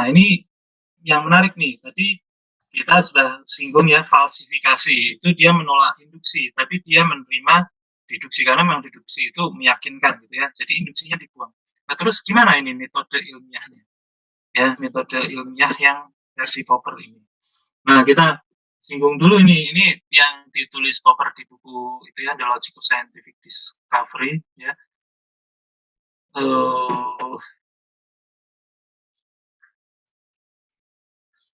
Nah, ini yang menarik nih. Tadi kita sudah singgung ya, falsifikasi. Itu dia menolak induksi, tapi dia menerima deduksi karena memang deduksi itu meyakinkan gitu ya. Jadi induksinya dibuang. Nah, terus gimana ini metode ilmiahnya? Ya, metode ilmiah yang versi Popper ini. Nah, kita singgung dulu ini yang ditulis Popper di buku itu ya, The Logic of Scientific Discovery ya.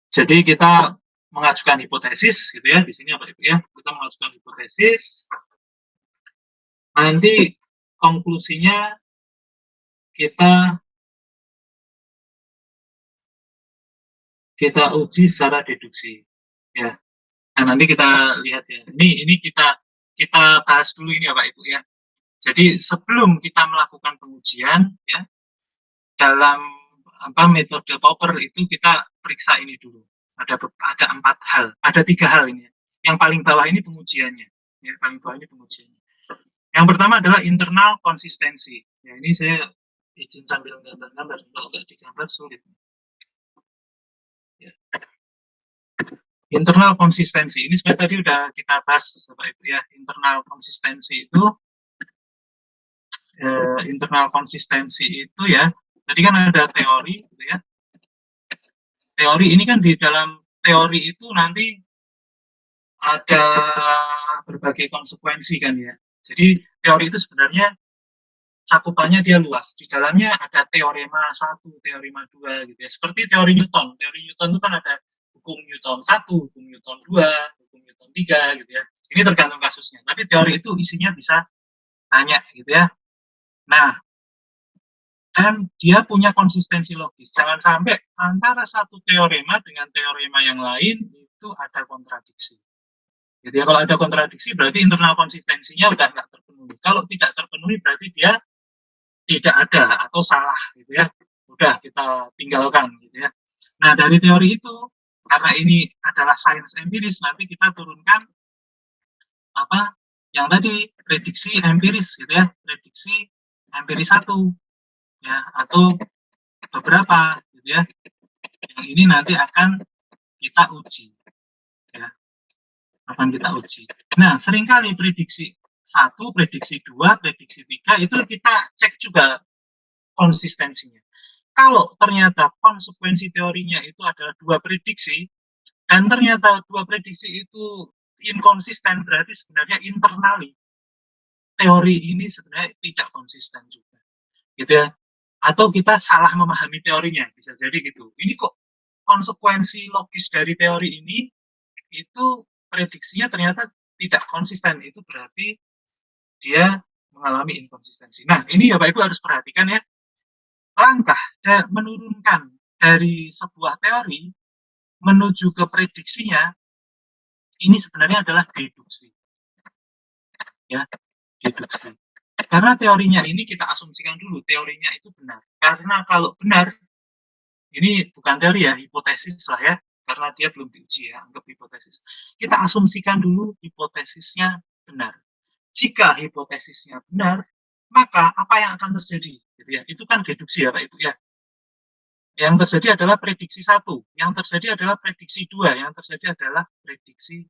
Jadi kita mengajukan hipotesis gitu ya, di sini apa itu ya, kita mengajukan hipotesis, nanti konklusinya kita uji secara deduksi ya. Nah, nanti kita lihat ya, ini kita bahas dulu ini ya Pak Ibu ya. Jadi sebelum kita melakukan pengujian ya, dalam metode Popper itu kita periksa ini dulu. Ada 4 hal, ada 3 hal ini. Yang paling bawah ini pengujiannya. Ya, paling bawah ini pengujiannya. Yang pertama adalah internal konsistensi. Ya, ini saya izin sambil gambar-gambar, kalau nggak digambar sulit. Ya. Internal konsistensi ini sebenarnya tadi udah kita bahas Bapak Ibu ya. Internal konsistensi itu ya, tadi kan ada teori gitu ya. Teori ini kan di dalam teori itu nanti ada berbagai konsekuensi kan ya. Jadi teori itu sebenarnya cakupannya dia luas. Di dalamnya ada teorema 1, teorema 2 gitu ya. Seperti teori Newton. Teori Newton itu kan ada hukum Newton 1, hukum Newton 2, hukum Newton 3 gitu ya. Ini tergantung kasusnya. Tapi teori itu isinya bisa banyak gitu ya. Nah, dan dia punya konsistensi logis. Jangan sampai antara satu teorema dengan teorema yang lain itu ada kontradiksi. Jadi ya, kalau ada kontradiksi berarti internal konsistensinya udah nggak terpenuhi. Kalau tidak terpenuhi berarti dia tidak ada atau salah gitu ya. Udah kita tinggalkan gitu ya. Nah, dari teori itu karena ini adalah sains empiris, nanti kita turunkan apa yang tadi prediksi empiris gitu ya, prediksi empiris 1 ya, atau beberapa gitu ya. Yang ini nanti akan kita uji ya. Akan kita uji. Nah, seringkali prediksi 1, prediksi 2, prediksi 3 itu kita cek juga konsistensinya. Kalau ternyata konsekuensi teorinya itu adalah 2 prediksi dan ternyata 2 prediksi itu inkonsisten, berarti sebenarnya internally teori ini sebenarnya tidak konsisten juga. Gitu ya. Atau kita salah memahami teorinya, bisa jadi gitu. Ini kok konsekuensi logis dari teori ini itu prediksinya ternyata tidak konsisten, itu berarti dia mengalami inkonsistensi. Nah, ini ya Bapak Ibu harus perhatikan ya, langkah menurunkan dari sebuah teori menuju ke prediksinya, ini sebenarnya adalah deduksi. Ya, deduksi. Karena teorinya ini kita asumsikan dulu, teorinya itu benar. Karena kalau benar, ini bukan teori ya, hipotesis lah ya, karena dia belum diuji ya, anggap hipotesis. Kita asumsikan dulu hipotesisnya benar. Jika hipotesisnya benar, maka apa yang akan terjadi? Gitu ya. Itu kan deduksi ya Pak Ibu ya. Yang terjadi adalah prediksi 1, yang terjadi adalah prediksi 2, yang terjadi adalah prediksi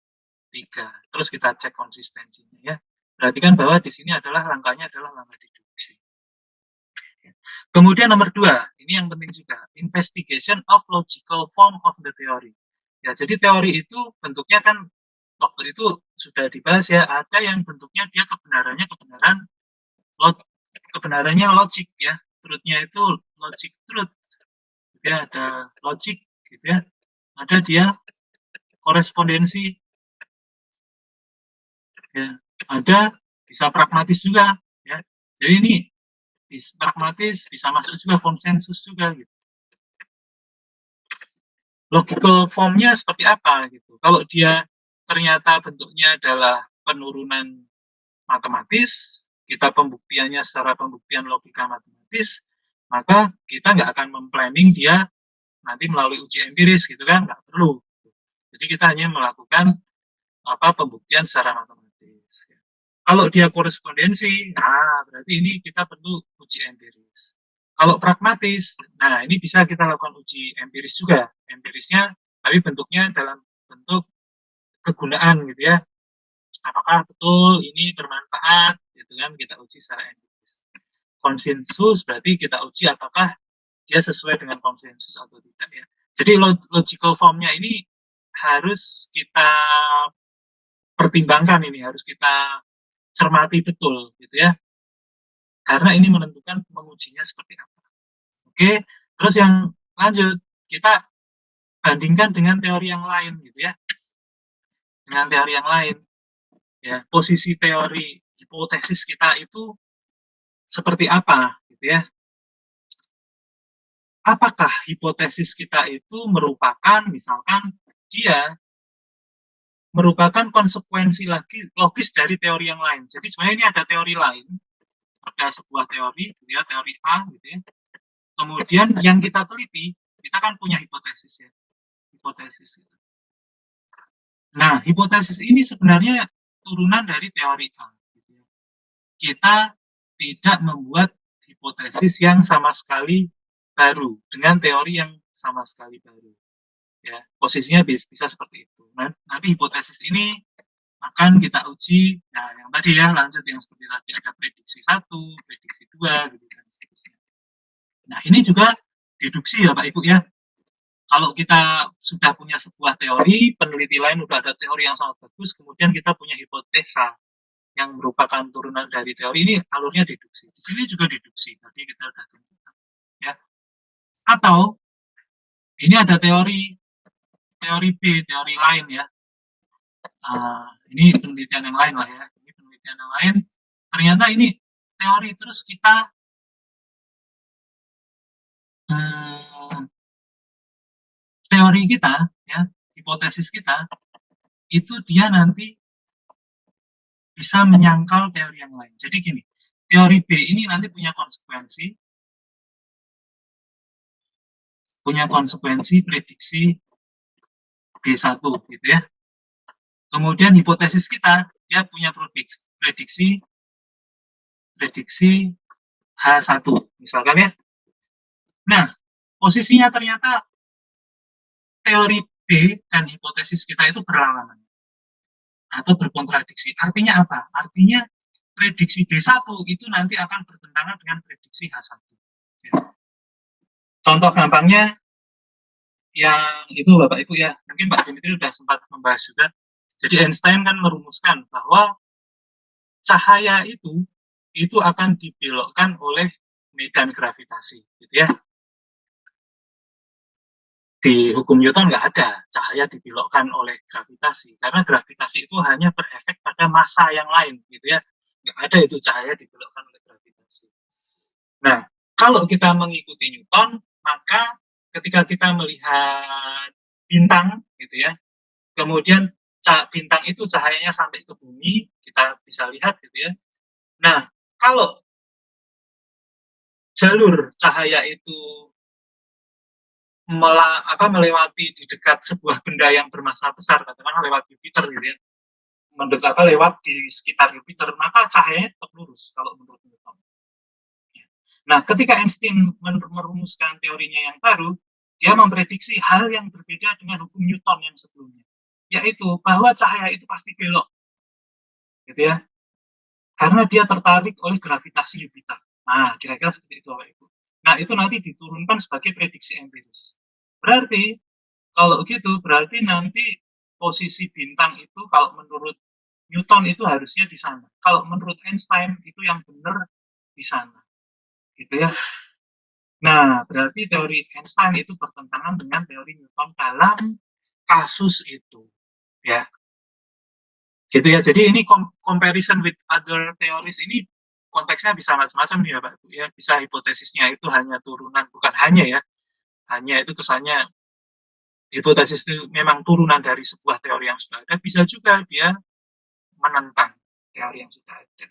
3. Terus kita cek konsistensinya ya. Perhatikan bahwa di sini adalah langkahnya adalah langkah deduksi. Kemudian nomor 2, ini yang penting juga, investigation of logical form of the theory. Ya, jadi teori itu bentuknya kan waktu itu sudah dibahas ya, ada yang bentuknya dia kebenarannya logik ya, truth-nya itu logic truth. Ya, ada logik gitu ya. Ada dia korespondensi. Ya, ada bisa pragmatis juga ya. Jadi ini bisa pragmatis, bisa masuk juga konsensus juga gitu. Logical formnya seperti apa gitu. Kalau dia ternyata bentuknya adalah penurunan matematis, kita pembuktiannya secara pembuktian logika matematis, maka kita nggak akan memplanning dia nanti melalui uji empiris gitu kan, nggak perlu. Jadi kita hanya melakukan pembuktian secara matematis. Kalau dia korespondensi, nah berarti ini kita perlu uji empiris. Kalau pragmatis, nah ini bisa kita lakukan uji empiris juga. Empirisnya, tapi bentuknya dalam bentuk kegunaan gitu ya. Apakah betul ini bermanfaat, gitu kan? Kita uji secara empiris. Konsensus berarti kita uji apakah dia sesuai dengan konsensus atau tidak ya. Jadi logical formnya ini harus kita pertimbangkan, ini harus kita cermati betul gitu ya. Karena ini menentukan mengujinya seperti apa. Oke, terus yang lanjut, kita bandingkan dengan teori yang lain gitu ya. Dengan teori yang lain. Ya, posisi teori hipotesis kita itu seperti apa gitu ya. Apakah hipotesis kita itu merupakan, misalkan dia merupakan konsekuensi logis dari teori yang lain. Jadi sebenarnya ini ada teori lain, ada sebuah teori, gitu ya, teori A, gitu ya. Kemudian yang kita teliti, kita kan punya hipotesis ya, hipotesis. Gitu. Nah, hipotesis ini sebenarnya turunan dari teori A. Gitu ya. Kita tidak membuat hipotesis yang sama sekali baru dengan teori yang sama sekali baru. Ya, posisinya bisa seperti itu. Nah, nanti hipotesis ini akan kita uji. Nah, yang tadi ya, lanjut yang seperti tadi ada prediksi 1, prediksi 2 gitu kan seterusnya. Nah, ini juga deduksi ya Pak Ibu ya. Kalau kita sudah punya sebuah teori, peneliti lain sudah ada teori yang sangat bagus, kemudian kita punya hipotesa yang merupakan turunan dari teori, ini alurnya deduksi. Di sini juga deduksi, tadi kita sudah tunjukkan ya. Atau ini ada teori B, teori lain ya. Ini penelitian yang lain lah ya. Ini penelitian yang lain. Ternyata ini teori terus kita teori kita ya, hipotesis kita itu dia nanti bisa menyangkal teori yang lain. Jadi gini, teori B ini nanti punya konsekuensi prediksi B1 gitu ya. Kemudian hipotesis kita dia punya prediksi H1 misalkan ya. Nah, posisinya ternyata teori B dan hipotesis kita itu berlawanan atau berkontradiksi. Artinya apa? Artinya prediksi B1 itu nanti akan bertentangan dengan prediksi H1. Ya. Contoh gampangnya yang itu Bapak Ibu ya, mungkin Pak Dimitri sudah sempat membahas juga. Jadi Einstein kan merumuskan bahwa cahaya itu akan dibelokkan oleh medan gravitasi, gitu ya. Di hukum Newton nggak ada cahaya dibelokkan oleh gravitasi, karena gravitasi itu hanya berefek pada massa yang lain, gitu ya. Nggak ada itu cahaya dibelokkan oleh gravitasi. Nah, kalau kita mengikuti Newton, maka ketika kita melihat bintang, gitu ya, kemudian bintang itu cahayanya sampai ke bumi, kita bisa lihat, gitu ya. Nah, kalau jalur cahaya itu melewati di dekat sebuah benda yang bermassa besar, katakanlah lewat Jupiter gitu ya, lewat di sekitar Jupiter, maka cahayanya tetap lurus kalau menurut Newton. Nah, ketika Einstein merumuskan teorinya yang baru, dia memprediksi hal yang berbeda dengan hukum Newton yang sebelumnya, yaitu bahwa cahaya itu pasti belok, gitu ya, karena dia tertarik oleh gravitasi Jupiter. Nah, kira-kira seperti itu, Bapak Ibu. Nah, itu nanti diturunkan sebagai prediksi empiris. Berarti, kalau gitu, berarti nanti posisi bintang itu kalau menurut Newton itu harusnya di sana. Kalau menurut Einstein itu yang benar di sana. Gitu ya. Nah, berarti teori Einstein itu bertentangan dengan teori Newton dalam kasus itu. Ya. Gitu ya. Jadi ini comparison with other theories ini konteksnya bisa macam-macam nih ya Pak. Ya, bisa hipotesisnya itu hanya turunan, bukan hanya ya. Hanya itu kesannya hipotesis itu memang turunan dari sebuah teori yang sudah ada, bisa juga dia menentang teori yang sudah ada.